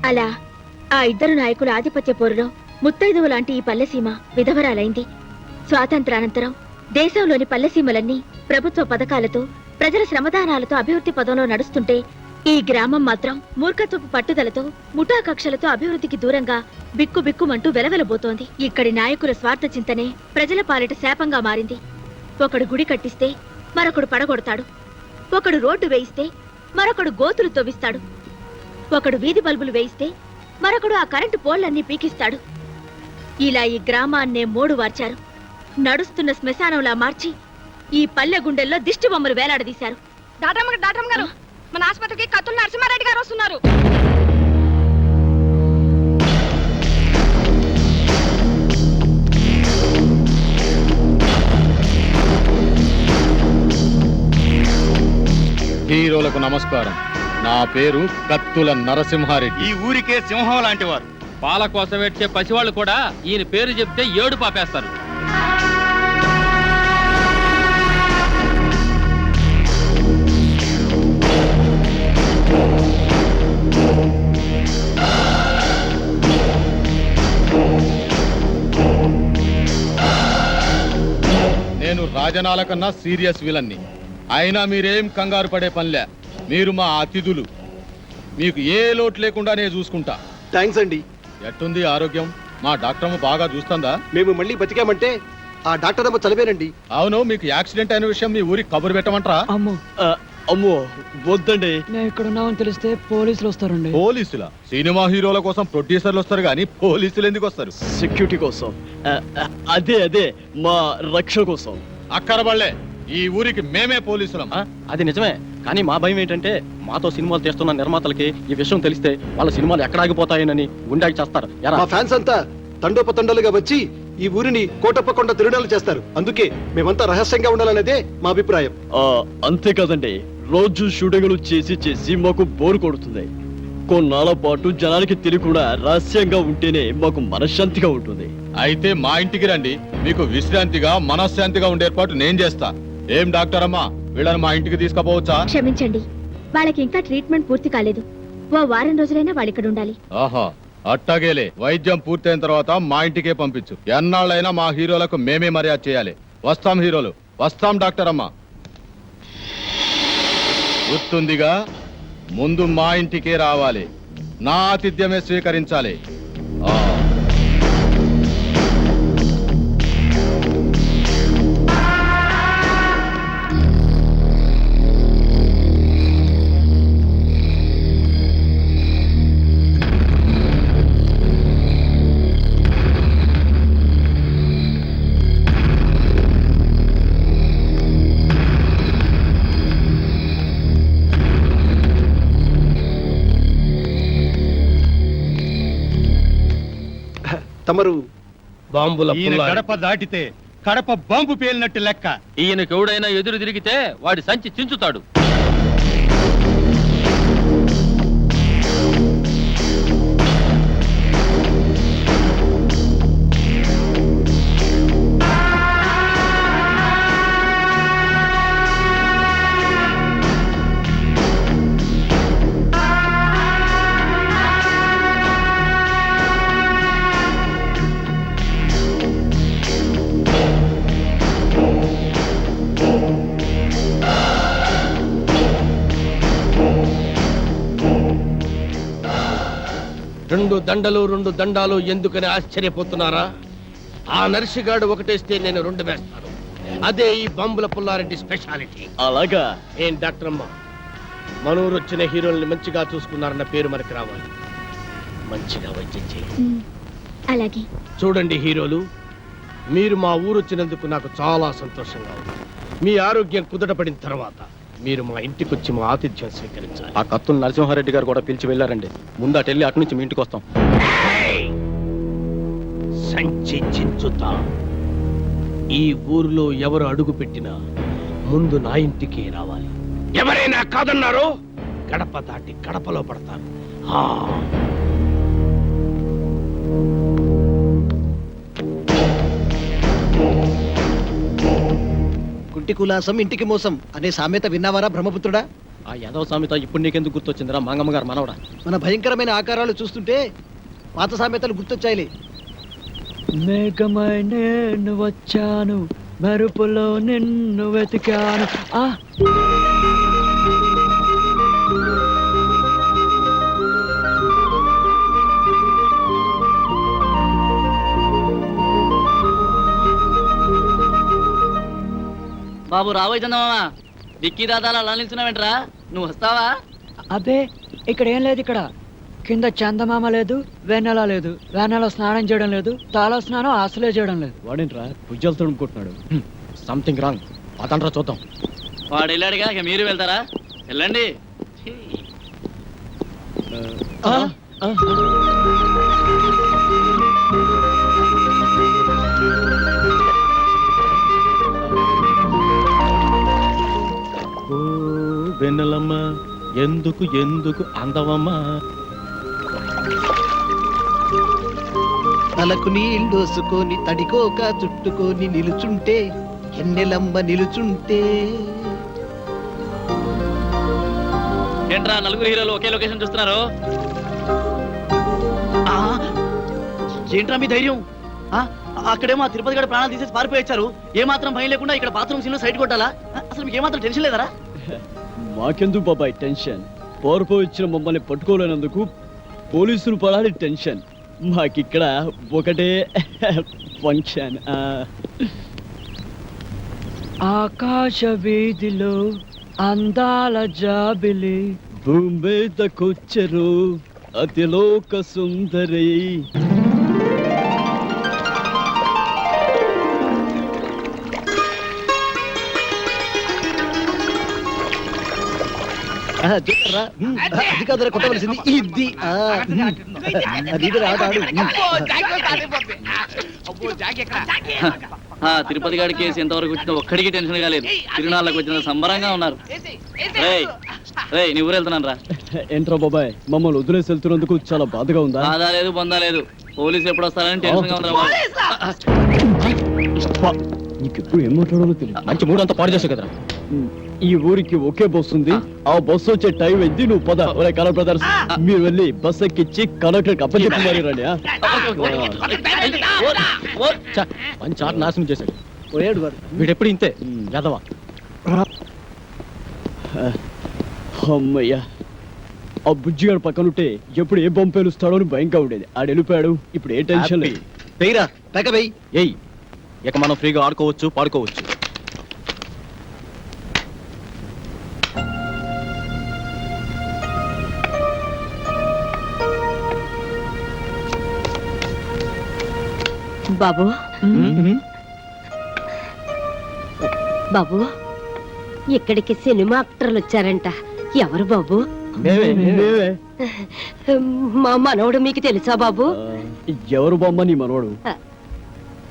అలా ఆ ఇద్దరు నాయకుల ఆధిపత్య పోరులో ముత్తైదువు లాంటి ఈ పల్లెసీమ విధవరాలైంది. స్వాతంత్రానంతరం దేశంలోని పల్లెసీమలన్నీ ప్రభుత్వ పథకాలతో ప్రజల శ్రమదానాలతో అభివృద్ధి పదంలో నడుస్తుంటే ఈ గ్రామం మాత్రం మూర్ఖత్వపు పట్టుదలతో ముఠా కక్షలతో అభివృద్ధికి దూరంగా బిక్కుబిక్కుమంటూ వెలవెలబోతోంది. ఇక్కడి నాయకుల స్వార్థ చింతనే ప్రజల పాలిట శాపంగా మారింది. ఒకడు గుడి కట్టిస్తే మరొకడు పడగొడతాడు, ఒకడు రోడ్డు వేయిస్తే మరొకడు గోతులు తవ్విస్తాడు, ఒకడు వీధి బల్బులు వేయిస్తే మరొకడు ఆ కరెంటు పోళ్లన్నీ పీకిస్తాడు. ఇలా ఈ గ్రామాన్నే మోడు వార్చారు. నడుస్తున్న శ్మశానంలా మార్చి ఈ పల్లె గుండెల్లో దిష్టి బొమ్మలు వేలాడదీశారు. డాక్టర్ గారు, మన ఆసుపత్రికి కత్తుల నరసింహారెడ్డి గారు వస్తున్నారు. హీరోలకు నమస్కారం. నా పేరు కత్తుల నరసింహారెడ్డి. ఈ ఊరికే సింహం లాంటి వారు. పాల కోసం ఏడ్చే పసివాళ్ళు కూడా ఈయన పేరు చెప్తే ఏడు పాపేస్తారు. నేను రాజనాల కన్నా సీరియస్ విలన్ని. అయినా మీరేం కంగారు పడే పనిలే. మీరు మా అతిథులు. మీకు ఏ లోటు లేకుండా నేను చూసుకుంటా. థ్యాంక్స్ అండి. ఎట్టుంది ఆరోగ్యం? మా డాక్టర్ బాగా చూస్తుందా? మేము మళ్ళీ బతికామంటే ఆ డాక్టర్ అమ్మ చదివేనండి. అవును, మీకు యాక్సిడెంట్ అయిన విషయం మీ ఊరికి కబురు పెట్టమంటారా? అమ్మో వద్దండి. నేను ఇక్కడ ఉన్నామని తెలిస్తే పోలీసులు వస్తారండి. పోలీసులా? సినిమా హీరోల కోసం ప్రొడ్యూసర్లు వస్తారు కానీ పోలీసులు ఎందుకు వస్తారు? సెక్యూరిటీ కోసం. అదే మా రక్షణ కోసం. అక్కరబళ్ళే, ఈ ఊరికి మేమే పోలీసులం. అది నిజమే, కానీ మా భయం ఏంటంటే మాతో సినిమాలు తీస్తున్న నిర్మాతలకి ఈ విషయం తెలిస్తే వాళ్ళ సినిమాలు ఎక్కడ ఆగిపోతాయనని గుండాకి చేస్తారు. మా ఫ్యాన్స్ అంతా తండోపతండాలుగా వచ్చి ఈ ఊరిని కోటప్పకొండ తిరునాలు చేస్తారు. అందుకే మేమంతా రహస్యంగా ఉండాలనేదే మా అభిప్రాయం. అంతే కదండి, రోజు షూటింగ్లు చేసి మాకు బోరు కొడుతుంది. కొన్నాళ్ళ పాటు జనానికి తెలియకుండా రహస్యంగా ఉంటేనే మాకు మనశ్శాంతిగా ఉంటుంది. అయితే మా ఇంటికి రండి, మీకు విశ్రాంతిగా మనశ్శాంతిగా ఉండే ఏర్పాటు నేను చేస్తా. ఏం డాక్టర్ అమ్మా, వీళ్ళని మా ఇంటికి తీసుకుపోవచ్చా? క్షమించండి, వాళ్ళకి ఇంకా ట్రీట్మెంట్ పూర్తి కాలేదు. ఓ వారం రోజులైనా వాళ్ళు ఇక్కడ ఉండాలి. ఆహా, అట్టాగేలే. వైద్యం పూర్తయిన తర్వాత మా ఇంటికే పంపించు. ఎన్నాళ్ళైనా మా హీరోలకు మేమే మర్యాద చేయాలి. వస్తాం హీరోలు, వస్తాం డాక్టర్ అమ్మా. గుర్తుందిగా, ముందు మా ఇంటికే రావాలి, నా ఆతిథ్యమే స్వీకరించాలి. తమరు ఈయన గడప దాటితే కడప బాంబు పేలినట్టు లెక్క. ఈయనకెవడైనా ఎదురు తిరిగితే వాడి సంచి చించుతాడు. దండలు 2 దండాలు ఎందుకని ఆశ్చర్యపోతున్నారా? ఆ నర్సిగాడు ఒకటేస్తే నేను 2 వేస్తాను. అదే ఈ బంబుల పుల్లారెడ్డి స్పెషాలిటీ. అలాగా? ఏం డాక్టర్ అమ్మా, మనూరు వచ్చిన హీరోల్ని మంచిగా చూసుకున్నారన్న పేరు మనకి రావాలి. మంచిగా వైద్యం చేయండి. అలాగే. చూడండి హీరోలు, మీరు మా ఊరు వచ్చినందుకు నాకు చాలా సంతోషంగా ఉంది. మీ ఆరోగ్యం కుదుటపడిన తర్వాత మీరు మా ఇంటికి వచ్చి మా ఆతిథ్యం స్వీకరించాలి. ఆ కత్తులు నరసింహారెడ్డి గారు కూడా పిలిచి వెళ్ళారండి. ముందు అటు వెళ్ళి అటు నుంచి మీ ఇంటికి వస్తాం. సంచి చించుతా. ఈ ఊర్లో ఎవరు అడుగు పెట్టినా ముందు నా ఇంటికి రావాలి. ఎవరైనా కాదన్నారో గడప దాటి గడపలో పడతాను. కుంటి కులాసం ఇంటికి మోసం అనే సామెత విన్నావారా బ్రహ్మపుత్రుడా? ఆ యాదవ సామెత ఇప్పుడు నీకెందుకు గుర్తొచ్చిందిరా మంగమ్మ గారు మనవడా? మన భయంకరమైన ఆకారాలు చూస్తుంటే పాత సామెతలు గుర్తొచ్చాయిలే. మేఘమై నేను వచ్చాను, మెరుపులో నిన్ను వెతికాను. బాబు రాబోయ్ చందమామ, డిక్కీ దాదాలు అలా నిల్చున్నావేంట్రా? నువ్వు వస్తావా? అబ్బే ఇక్కడ ఏం లేదు. ఇక్కడ కింద చందమామ లేదు, వెన్నెల లేదు, వెన్నెల స్నానం చేయడం లేదు, తాళ స్నానం అసలే చేయడం లేదు. వాడేంట్రా భుజాలు తడుముకుంటున్నాడు? Something wrong. అతండ్రా చూద్దాం. వాడు వెళ్ళాడుగా, ఇక మీరు వెళ్తారా? వెళ్ళండి. ఓ వెన్నెలమ్మ, ఎందుకు ఎందుకు అందవమ్మా? తలకు నీళ్ళోసుకొని తడికోక చుట్టుకొని నిలుచుంటే ఎన్నెలమ్మ నిలుచుంటే. ఏంట్రా నలుగురు హీరోలు ఒకే లొకేషన్ చూస్తున్నారు? ఏంట్రా మీ ధైర్యం? అక్కడేమో ఆ తిరుపతి గడ ప్రాణాలు తీసేసి పారిపోయొచ్చారు. ఏమాత్రం భయం లేకుండా ఇక్కడ బాత్రూమ్ సీన్ లో సైడ్ కొట్టాలా? అసలు మీకు ఏమాత్రం టెన్షన్ లేదరా? మాకెందుకు బాబాయ్ టెన్షన్? పోర్పోయి వచ్చిన మమ్మల్ని పట్టుకోలేనందుకు పోలీసులు పడాలి టెన్షన్. మాకిక్కడ ఒకటే ఫంక్షన్. ఆకాశ వీధిలో అందాల జాబిలి, భూమి మీదకొచ్చరు అతిలోక సుందరి. అది కాదురా కొట్టవలసింది ఇది. తిరుపతి గారి కేసు ఎంతవరకు వచ్చినా ఒక్కడికి టెన్షన్ కాలేదు. తిరునాళ్ళకి వచ్చిన సంబరంగా ఉన్నారు. నువ్వు వెళ్తున్నాను రా. ఏంట్రా బాబాయ్, మమ్మల్ని వదిలేసి వెళ్తున్నందుకు చాలా బాధగా ఉందా? బాధ లేదు, బొందా లేదు. పోలీసు ఎప్పుడు వస్తారని టెన్షన్ గా ఉన్నారు. నీకెప్పుడు ఏం మాట్లాడాలో తెలియదు. మంచి మూడు అంతా పాడు చేసావు కదరా. ఈ ఊరికి ఒకే బస్సు ఉంది. ఆ బస్సు వచ్చే టైం అయింది. నువ్వు పద. కలర్ బ్రదర్స్, మీరు వెళ్ళి బస్ ఎక్కిచ్చి కండక్టర్ అప్పచెప్పి మరి రండి. మంచి ఆట నాశనం చేశాడు. పోయాడు వాడు. వీడెప్పుడు ఇంతే యాదవ. అమ్మయ్యా, ఆ బుజ్జిగాడు పక్కనుంటే ఎప్పుడు ఏ బొమ్మ పేలుస్తాడో అని భయంగా ఉండేది. ఆడు వెళ్ళిపోయాడు. ఇప్పుడు ఏ టెన్షన్ లేదు. వెయ్యిరా పైక వెయ్యి. ఏయ్, ఇక మనం ఫ్రీగా ఆడుకోవచ్చు, పాడుకోవచ్చు. బాబు బాబు, ఇక్కడికి సినిమా యాక్టర్లు వచ్చారంట. ఎవరు బాబు? మా మనవడు మీకు తెలుసా బాబు? ఎవరు బొమ్మ నీ మనవడు?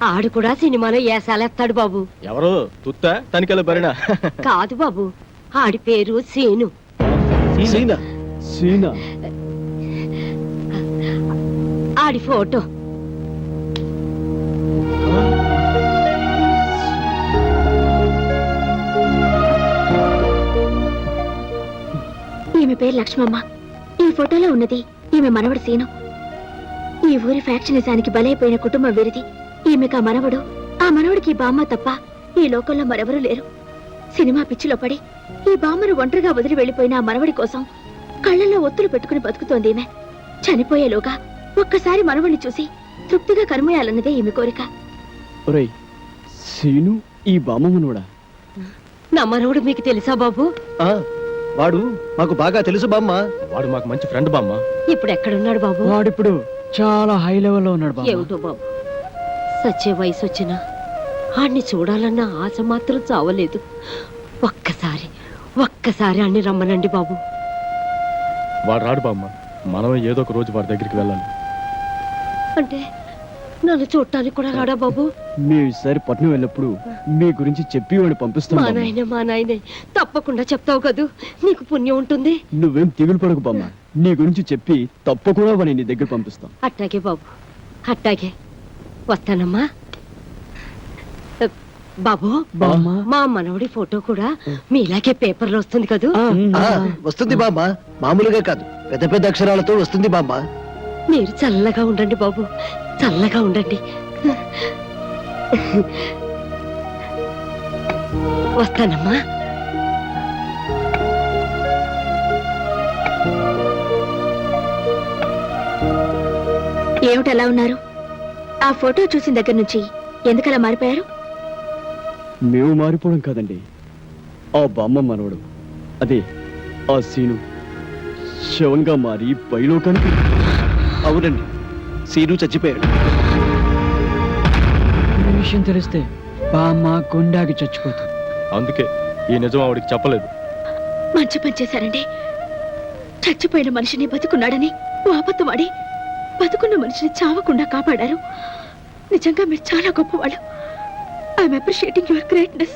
ఆడు కూడా సినిమాలో ఏసాలేస్తాడు బాబు. ఎవరు? తుత్త తనికల బరినా? కాదు బాబు, ఆడి పేరు సీను. సీనా? ఆడి ఫోటో. ఈమె పేరు లక్ష్మమ్మ. ఈ ఫోటోలో ఉన్నది ఈమె మనవడు సీను. ఈ ఊరి ఫ్యాక్షనిజానికి బలైపోయిన కుటుంబం వీరిది. ఈమెకు ఆ మనవడు, ఆ మనవడికి ఈ బామ్మ తప్ప ఈ లోకంలో మరెవరూ లేరు. సినిమా పిచ్చిలో పడి ఈ బామ్మను ఒంటరిగా వదిలి వెళ్లిపోయిన ఆ మనవడి కోసం కళ్ళల్లో ఒత్తులు పెట్టుకుని బతుకుతోంది ఈమె. చనిపోయేలోగా ఒక్కసారి మనవణ్ణి చూసి తృప్తిగా కనుమేయాలన్నదే ఈమె కోరిక. ఒరేయ్ సీను ఈ బామ్మనుడా? నా మనవడు మీకు తెలుసా బాబు? వాడు మాకు బాగా తెలుసు బామ్మ. వాడు మాకు మంచి ఫ్రెండ్ బామ్మ. ఇప్పుడు ఎక్కడున్నాడు బాబు? వాడిప్పుడు చాలా హై లెవెల్లో ఉన్నాడు బాబు. ఏమిటో బాబు, సచ్చే వయసు వచ్చినా ఆడిని చూడాలన్న ఆశ మాత్రం చావలేదు. ఒక్కసారి అన్ని రమ్మనండి బాబు. వాడు రాడు బామ్మ, మనమే ఏదో ఒక రోజు వాడి దగ్గరికి వెళ్ళాలి. అంటే నన్ను చూడటానికి కూడా రాడా బాబు? మేము ఈసారి పట్నం వెళ్ళినప్పుడు మీ గురించి చెప్పి వాడిని పంపిస్తాం మా బామ్మ. నాయనే తప్పకుండా చెప్తావు కదూ, నీకు పుణ్యం ఉంటుంది. నువ్వేం దిగులు పడకు బామ్మ, నీ గురించి చెప్పి తప్పకుండా వాడిని నీ దగ్గర పంపిస్తాం. అట్టాగే బాబు, అట్టాగే. వస్తానమ్మా. బాబు, బామ్మ. మా మనవడి ఫోటో కూడా మీలాగే పేపర్లో వస్తుంది కదూ? వస్తుంది బామ్మ, మామూలుగా కాదు, పెద్ద పెద్ద అక్షరాలతో వస్తుంది బామ్మ. మీరు చల్లగా ఉండండి బాబు, చల్లగా ఉండండి. వస్తానమ్మా. ఏమిటలా ఉన్నారు? ఆ ఫోటో చూసిన దగ్గర నుంచి ఎందుకలా మారిపోయారు? మేము మారిపోవడం కాదండి, ఆ బామ్మ మనవడు, అదే ఆ సీను శవంగా మారి పైలోకానికి. అవునండి, సీను చచ్చిపోయాడు. ఈ విషయం తెలిస్తే బామ్మ గుండాకి చచ్చిపోతుంది. అందుకే ఈ నిజం ఆవిడికి చెప్పలేదు. మంచి పని చేశారండి. చచ్చిపోయిన మనిషిని బతుకున్నాడని ఓ అబద్ధమాడి బతుకున్న మనిషిని చావకుండా కాపాడారు. నిజంగా మీరు చాలా గొప్పవాళ్ళు. I'm appreciating your greatness.